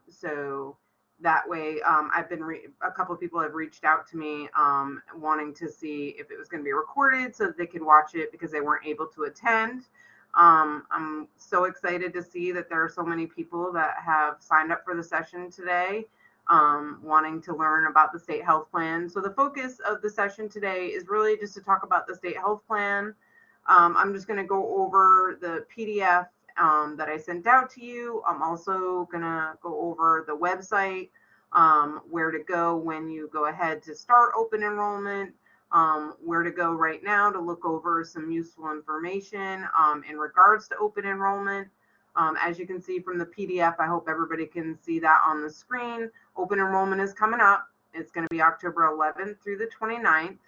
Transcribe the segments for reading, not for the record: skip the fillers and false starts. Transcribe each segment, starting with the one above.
So that way, I've been a couple of people have reached out to me wanting to see if it was going to be recorded so that they could watch it because they weren't able to attend. I'm so excited to see that there are so many people that have signed up for the session today, wanting to learn about the state health plan. So the focus of the session today is really just to talk about the state health plan. I'm just going to go over the PDF that I sent out to you. I'm also going to go over the website, where to go when you go ahead to start open enrollment, where to go right now to look over some useful information in regards to open enrollment. As you can see from the PDF, I hope everybody can see that on the screen. Open enrollment is coming up. It's going to be October 11th through the 29th.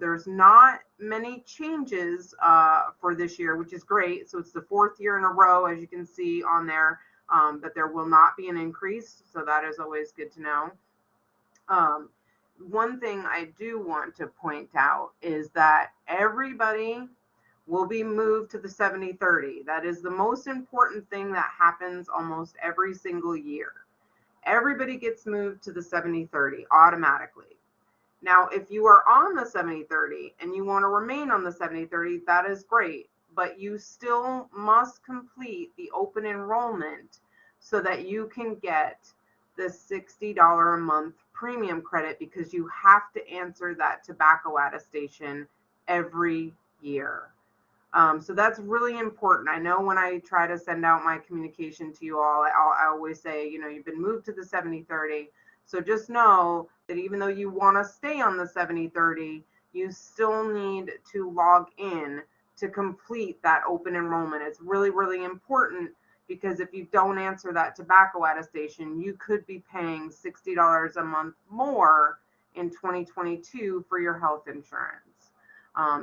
There's not many changes for this year, which is great. So it's the 4th year in a row, as you can see on there, that there will not be an increase. So that is always good to know. One thing I do want to point out is that everybody will be moved to the 70/30. That is the most important thing that happens almost every single year. Everybody gets moved to the 70/30 automatically. Now, if you are on the 70/30 and you want to remain on the 70/30, that is great, but you still must complete the open enrollment so that you can get the $60 a month premium credit, because you have to answer that tobacco attestation every year. So that's really important. I know when I try to send out my communication to you all, I always say, you've been moved to the 70/30. So just know that even though you want to stay on the 70/30, you still need to log in to complete that open enrollment. It's really, really important, because if you don't answer that tobacco attestation, you could be paying $60 a month more in 2022 for your health insurance.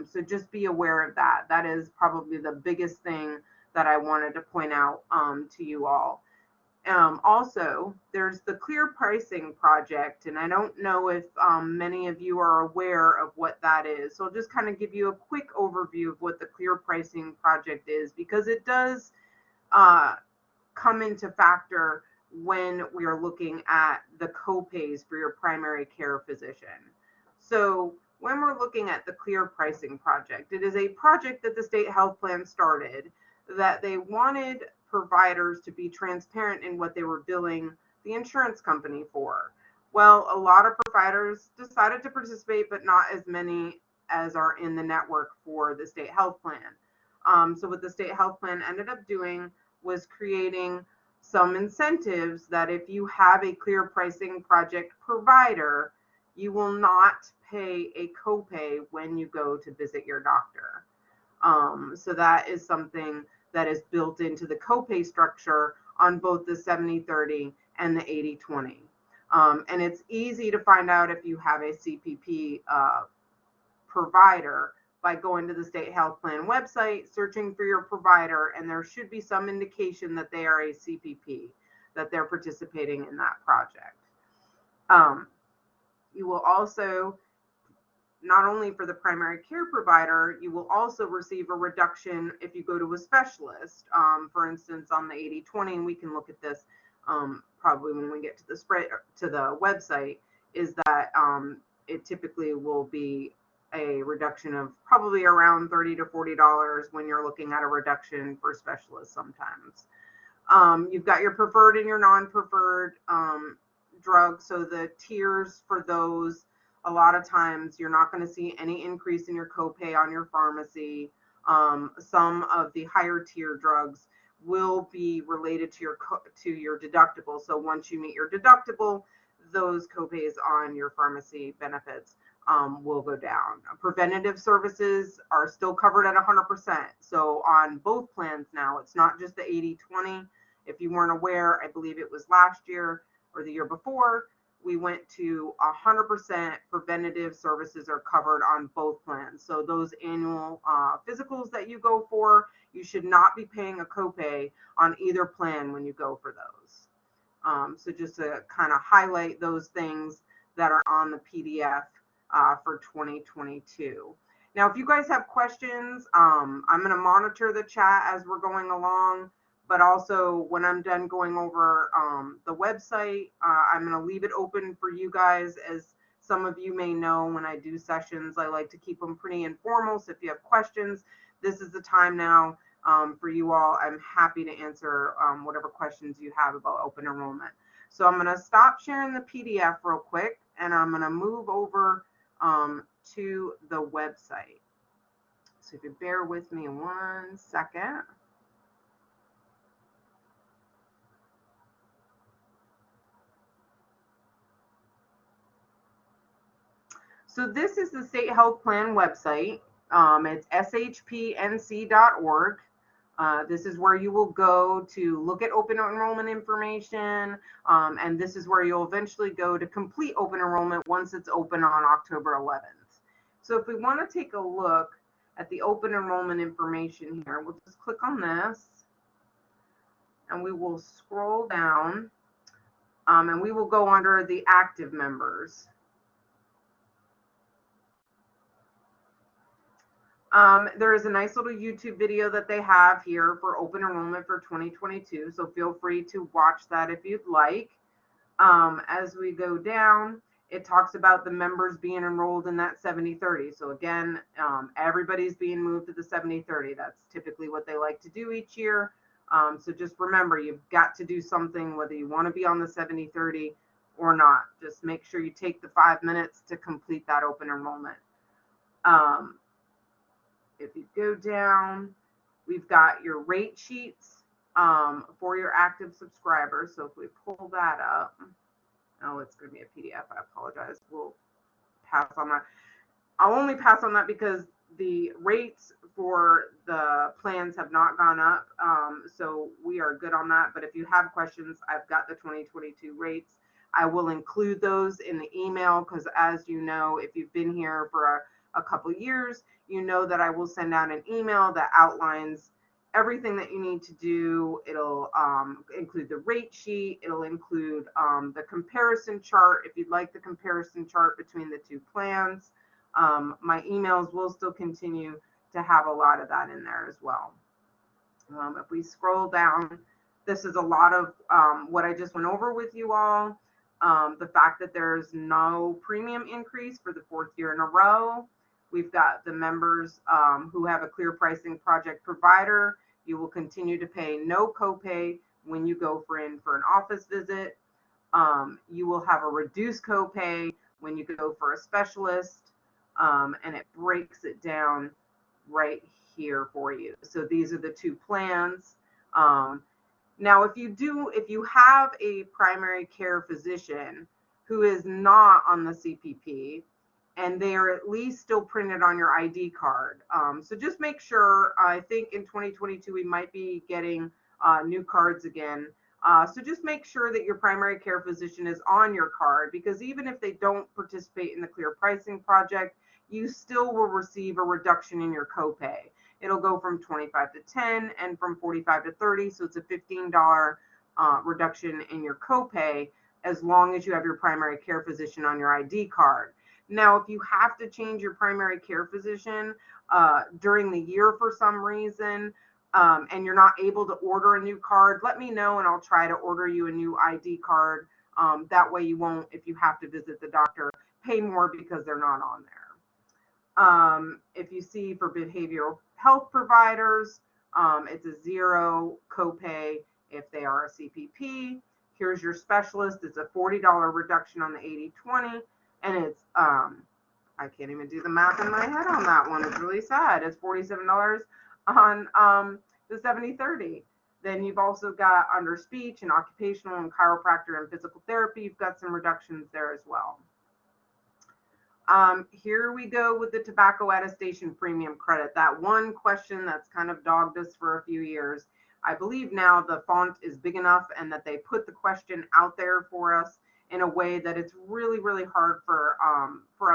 So just be aware of that. That is probably the biggest thing that I wanted to point out to you all. Also, there's the Clear Pricing Project, and I don't know if many of you are aware of what that is. So I'll just kind of give you a quick overview of what the Clear Pricing Project is, because it does come into factor when we are looking at the copays for your primary care physician. So when we're looking at the Clear Pricing Project, it is a project that the state health plan started, that they wanted providers to be transparent in what they were billing the insurance company for. Well, a lot of providers decided to participate, but not as many as are in the network for the state health plan. So what the state health plan ended up doing was creating some incentives that if you have a Clear Pricing Project provider, you will not pay a copay when you go to visit your doctor. So that is something that is built into the copay structure on both the 70/30 and the 80/20. And it's easy to find out if you have a CPP provider by going to the state health plan website, searching for your provider, and there should be some indication that they are a CPP, that they're participating in that project. You will also, not only for the primary care provider, you will also receive a reduction if you go to a specialist. For instance, on the 80/20, and we can look at this probably when we get to the website, is that it typically will be a reduction of probably around $30 to $40 when you're looking at a reduction for specialists sometimes. You've got your preferred and your non-preferred drugs. So the tiers for those, a lot of times you're not going to see any increase in your copay on your pharmacy. Some of the higher tier drugs will be related to your deductible. So once you meet your deductible, those copays on your pharmacy benefits will go down. Preventative services are still covered at 100%. So on both plans now, it's not just the 80/20. If you weren't aware, I believe it was last year or the year before, we went to 100% preventative services are covered on both plans. So those annual physicals that you go for, you should not be paying a copay on either plan when you go for those. So just to kind of highlight those things that are on the PDF for 2022. Now, if you guys have questions, I'm going to monitor the chat as we're going along. but also when I'm done going over the website, I'm going to leave it open for you guys. As some of you may know, when I do sessions, I like to keep them pretty informal. So if you have questions, this is the time now for you all. I'm happy to answer whatever questions you have about open enrollment. So I'm going to stop sharing the PDF real quick, and I'm going to move over to the website. So if you bear with me 1 second. So this is the State Health Plan website. It's shpnc.org. This is where you will go to look at open enrollment information, and this is where you'll eventually go to complete open enrollment once it's open on October 11th. So if we want to take a look at the open enrollment information here, we'll just click on this, and we will scroll down, and we will go under the active members. There is a nice little YouTube video that they have here for open enrollment for 2022, so feel free to watch that if you'd like. As we go down, it talks about the members being enrolled in that 70-30. So again, everybody's being moved to the 70-30. That's typically what they like to do each year. So just remember, you've got to do something whether you want to be on the 70-30 or not. Just make sure you take the 5 minutes to complete that open enrollment. If you go down, we've got your rate sheets for your active subscribers. So if we pull that up, oh, it's going to be a PDF. I apologize. We'll pass on that. I'll only pass on that because the rates for the plans have not gone up. So we are good on that. But if you have questions, I've got the 2022 rates. I will include those in the email because, as you know, if you've been here for a couple years, you know that I will send out an email that outlines everything that you need to do. It'll include the rate sheet. It'll include the comparison chart if you'd like the comparison chart between the two plans. My emails will still continue to have a lot of that in there as well. If we scroll down, this is a lot of what I just went over with you all. The fact that there's no premium increase for the 4th year in a row. We've got the members who have a clear pricing project provider. You will continue to pay no copay when you go in for an office visit. You will have a reduced copay when you go for a specialist, and it breaks it down right here for you. So these are the two plans. Now, if you have a primary care physician who is not on the CPP, and they are at least still printed on your ID card. So just make sure, I think in 2022, we might be getting new cards again. So just make sure that your primary care physician is on your card, because even if they don't participate in the Clear Pricing Project, you still will receive a reduction in your copay. It'll go from 25 to 10 and from 45 to 30. So it's a $15 reduction in your copay as long as you have your primary care physician on your ID card. Now, if you have to change your primary care physician during the year for some reason, and you're not able to order a new card, let me know and I'll try to order you a new ID card. That way you won't, if you have to visit the doctor, pay more because they're not on there. If you see for behavioral health providers, it's a $0 copay if they are a CPP. Here's your specialist. It's a $40 reduction on the 80/20. And it's, I can't even do the math in my head on that one. It's really sad. It's $47 on the 70/30. Then you've also got under speech and occupational and chiropractor and physical therapy. You've got some reductions there as well. Here we go with the tobacco attestation premium credit. That one question that's kind of dogged us for a few years. I believe now the font is big enough and that they put the question out there for us in a way that it's really, really hard for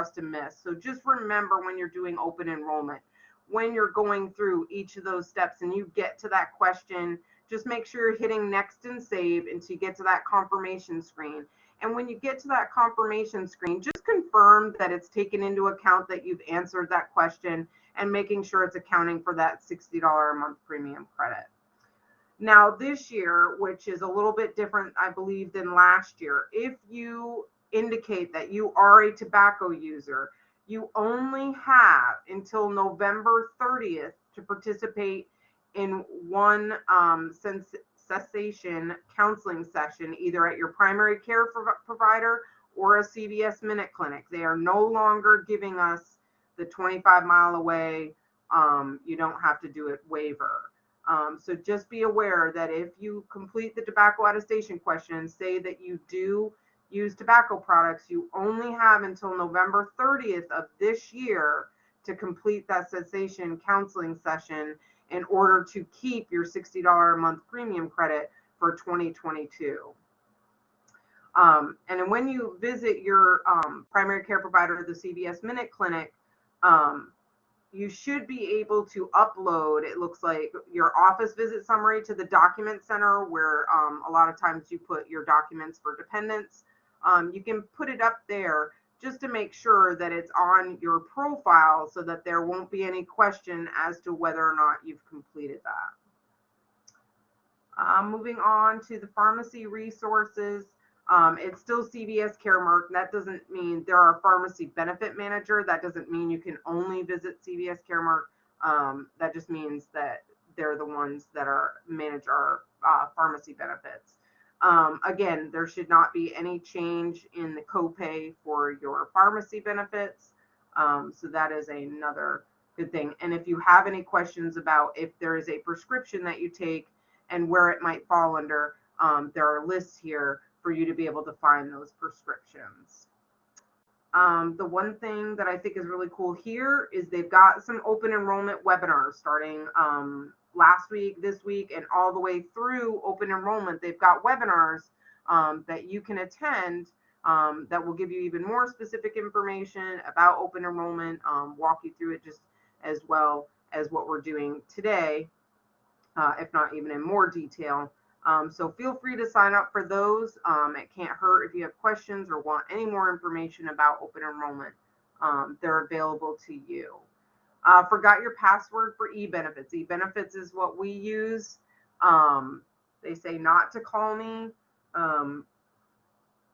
us to miss. So just remember, when you're doing open enrollment, when you're going through each of those steps and you get to that question, just make sure you're hitting next and save until you get to that confirmation screen. And when you get to that confirmation screen, just confirm that it's taken into account that you've answered that question and making sure it's accounting for that $60 a month premium credit. Now this year, which is a little bit different, I believe, than last year, if you indicate that you are a tobacco user, you only have until November 30th to participate in one cessation counseling session, either at your primary care provider or a CVS Minute Clinic. They are no longer giving us the 25-mile away, you don't have to do it waiver. So just be aware that if you complete the tobacco attestation question and say that you do use tobacco products, you only have until November 30th of this year to complete that cessation counseling session in order to keep your $60 a month premium credit for 2022. And when you visit your primary care provider, the CVS Minute Clinic, you should be able to upload, it looks like, your office visit summary to the document center, where a lot of times you put your documents for dependents. You can put it up there just to make sure that it's on your profile so that there won't be any question as to whether or not you've completed that. Moving on to the pharmacy resources. It's still CVS Caremark. That doesn't mean there are pharmacy benefit manager. That doesn't mean you can only visit CVS Caremark. That just means that they're the ones that manage our pharmacy benefits. Again, there should not be any change in the copay for your pharmacy benefits. So that is another good thing. And if you have any questions about if there is a prescription that you take and where it might fall under, there are lists here for you to be able to find those prescriptions. The one thing that I think is really cool here is they've got some open enrollment webinars starting last week, this week, and all the way through open enrollment. They've got webinars that you can attend that will give you even more specific information about open enrollment, walk you through it just as well as what we're doing today, if not even in more detail. So feel free to sign up for those. It can't hurt if you have questions or want any more information about open enrollment. They're available to you. Forgot your password for Ebenefits. Ebenefits is what we use. They say not to call me.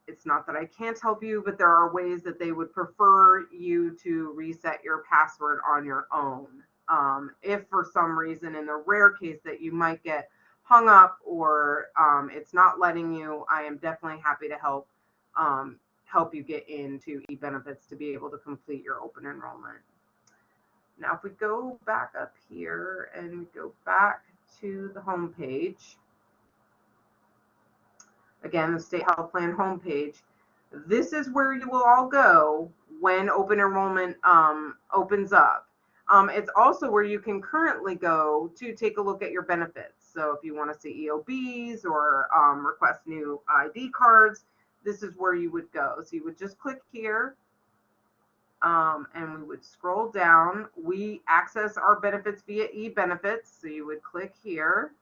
It's not that I can't help you, but there are ways that they would prefer you to reset your password on your own. If for some reason, in the rare case that you might get hung up or it's not letting you, I am definitely happy to help you get into Ebenefits to be able to complete your open enrollment. Now, if we go back up here and go back to the home page, again, the State Health Plan homepage, this is where you will all go when open enrollment opens up. It's also where you can currently go to take a look at your benefits. So if you want to see EOBs or request new ID cards, this is where you would go. So you would just click here and we would scroll down. We access our benefits via Ebenefits. So you would click here.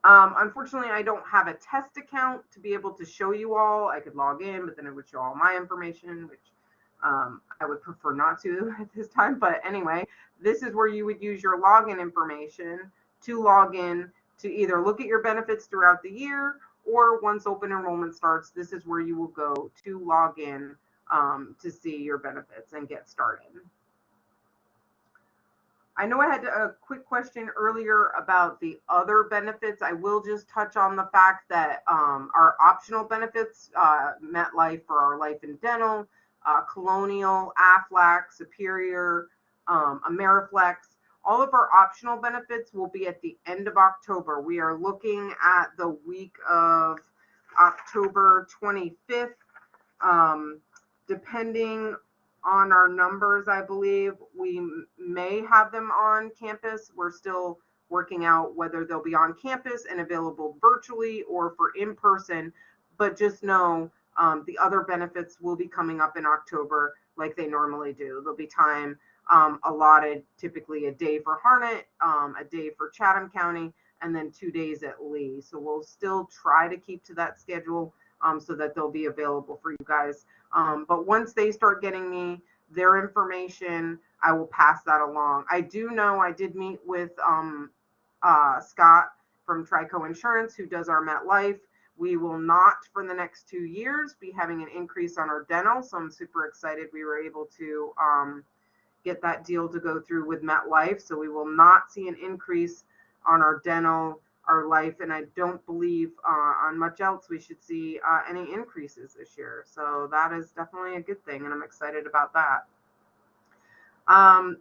Unfortunately, I don't have a test account to be able to show you all. I could log in, but then it would show all my information, which I would prefer not to at this time. But anyway, this is where you would use your login information to log in to either look at your benefits throughout the year, or once open enrollment starts, this is where you will go to log in to see your benefits and get started. I know I had a quick question earlier about the other benefits. I will just touch on the fact that our optional benefits, MetLife for our life and dental, Colonial, Aflac, Superior, Ameriflex, all of our optional benefits will be at the end of October. We are looking at the week of October 25th. Depending on our numbers, I believe we may have them on campus. We're still working out whether they'll be on campus and available virtually or for in person, but just know the other benefits will be coming up in October like they normally do. There'll be time allotted, typically a day for Harnett, a day for Chatham County, and then 2 days at Lee. So we'll still try to keep to that schedule so that they'll be available for you guys. But once they start getting me their information, I will pass that along. I do know I did meet with Scott from Trico Insurance, who does our MetLife. We will not, for the next 2 years, be having an increase on our dental. So I'm super excited we were able to get that deal to go through with MetLife. So we will not see an increase on our dental, our life, and I don't believe on much else we should see any increases this year. So that is definitely a good thing, and I'm excited about that.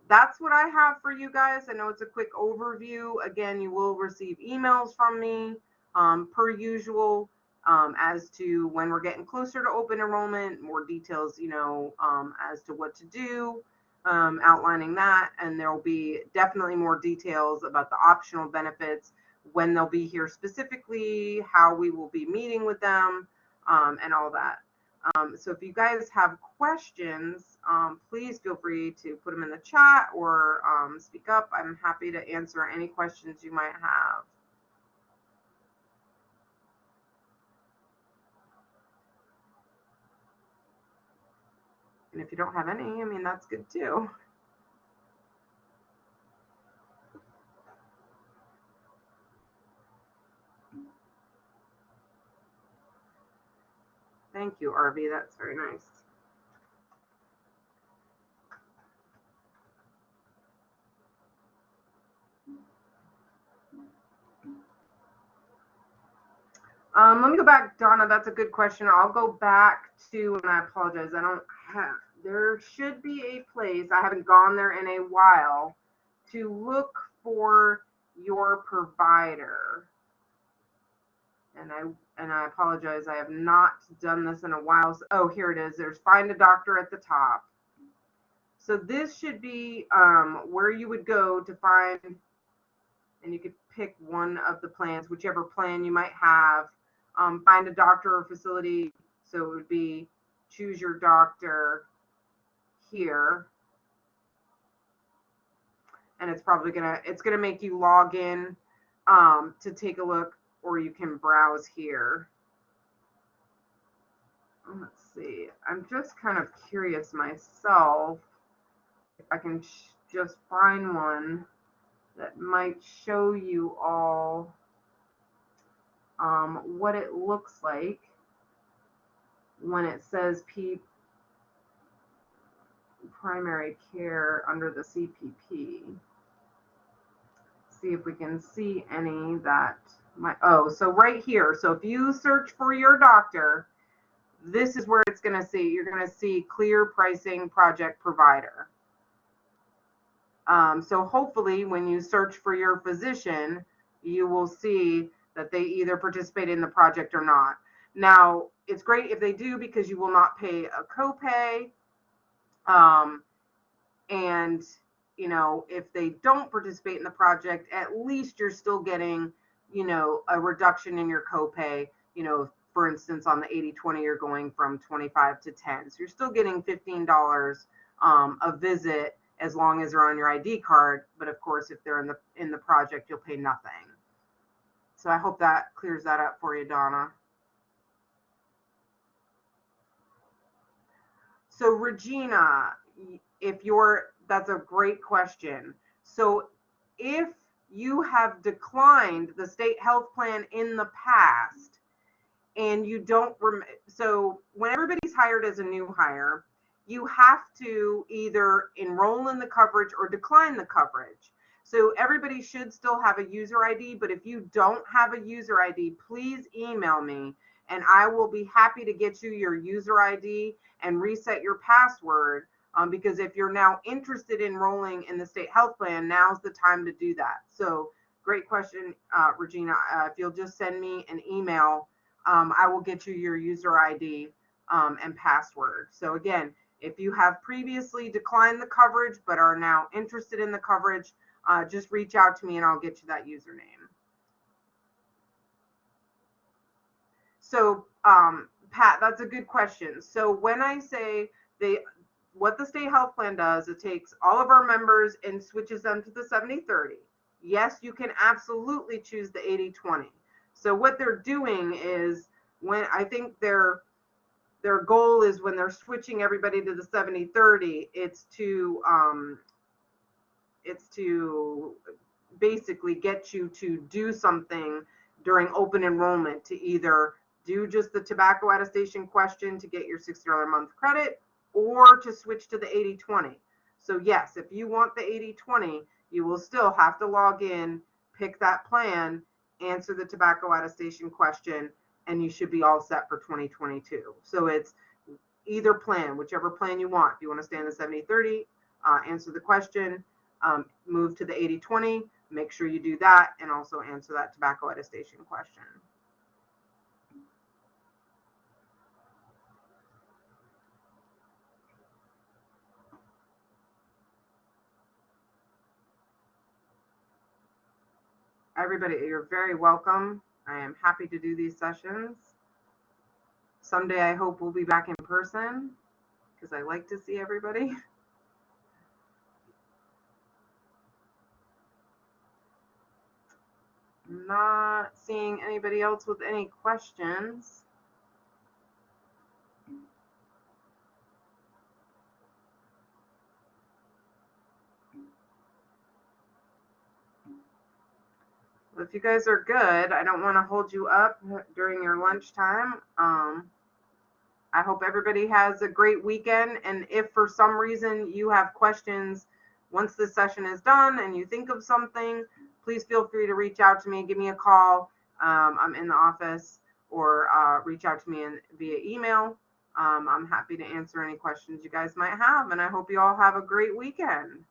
That's what I have for you guys. I know it's a quick overview. Again, you will receive emails from me per usual as to when we're getting closer to open enrollment, more details, as to what to do, outlining that. And there will be definitely more details about the optional benefits, when they'll be here specifically, how we will be meeting with them, and all that. So if you guys have questions, please feel free to put them in the chat or speak up. I'm happy to answer any questions you might have. And if you don't have any, I mean, that's good too. Thank you, RV. That's very nice. Let me go back, Donna. That's a good question. I'll go back to, and I apologize, I don't have, there should be a place, I haven't gone there in a while, to look for your provider. And I apologize, I have not done this in a while. Oh, here it is. There's find a doctor at the top. So this should be where you would go to find, and you could pick one of the plans, whichever plan you might have. Find a doctor or facility. So it would be choose your doctor here. And it's probably gonna make you log in to take a look, or you can browse here. Let's see. I'm just kind of curious myself if I can just find one that might show you all what it looks like when it says primary care under the CPP. See if we can see any that might, so right here. So if you search for your doctor, this is where it's going to see, you're going to see clear pricing project provider. So hopefully when you search for your physician, you will see that they either participate in the project or not. Now, it's great if they do, because you will not pay a copay. And, if they don't participate in the project, at least you're still getting, a reduction in your copay. For instance, on the 80/20, you're going from 25 to 10. So you're still getting $15 a visit, as long as they're on your ID card. But of course, if they're in the project, you'll pay nothing. So I hope that clears that up for you, Donna. So Regina, that's a great question. So if you have declined the state health plan in the past, and you don't, so when everybody's hired as a new hire, you have to either enroll in the coverage or decline the coverage. So everybody should still have a user ID, but if you don't have a user ID, please email me and I will be happy to get you your user ID and reset your password. Because if you're now interested in enrolling in the state health plan, now's the time to do that. So great question, Regina. If you'll just send me an email, I will get you your user ID and password. So again, if you have previously declined the coverage but are now interested in the coverage, just reach out to me and I'll get you that username. So Pat, that's a good question. So when I say what the state health plan does, it takes all of our members and switches them to the 70/30. Yes, you can absolutely choose the 80/20. So what they're doing is, when I think their goal is, when they're switching everybody to the 70/30, it's to basically get you to do something during open enrollment, to either do just the tobacco attestation question to get your $60 a month credit, or to switch to the 80/20. So yes, if you want the 80/20, you will still have to log in, pick that plan, answer the tobacco attestation question, and you should be all set for 2022. So it's either plan, whichever plan you want. If you want to stay in the 70/30, answer the question, move to the 80/20, make sure you do that, and also answer that tobacco attestation question. Everybody, you're very welcome. I am happy to do these sessions. Someday I hope we'll be back in person, because I like to see everybody. Not seeing anybody else with any questions. Well, if you guys are good, I don't want to hold you up during your lunchtime. I hope everybody has a great weekend. And if for some reason you have questions once this session is done and you think of something, please feel free to reach out to me, give me a call. I'm in the office, or reach out to me via email. I'm happy to answer any questions you guys might have, and I hope you all have a great weekend.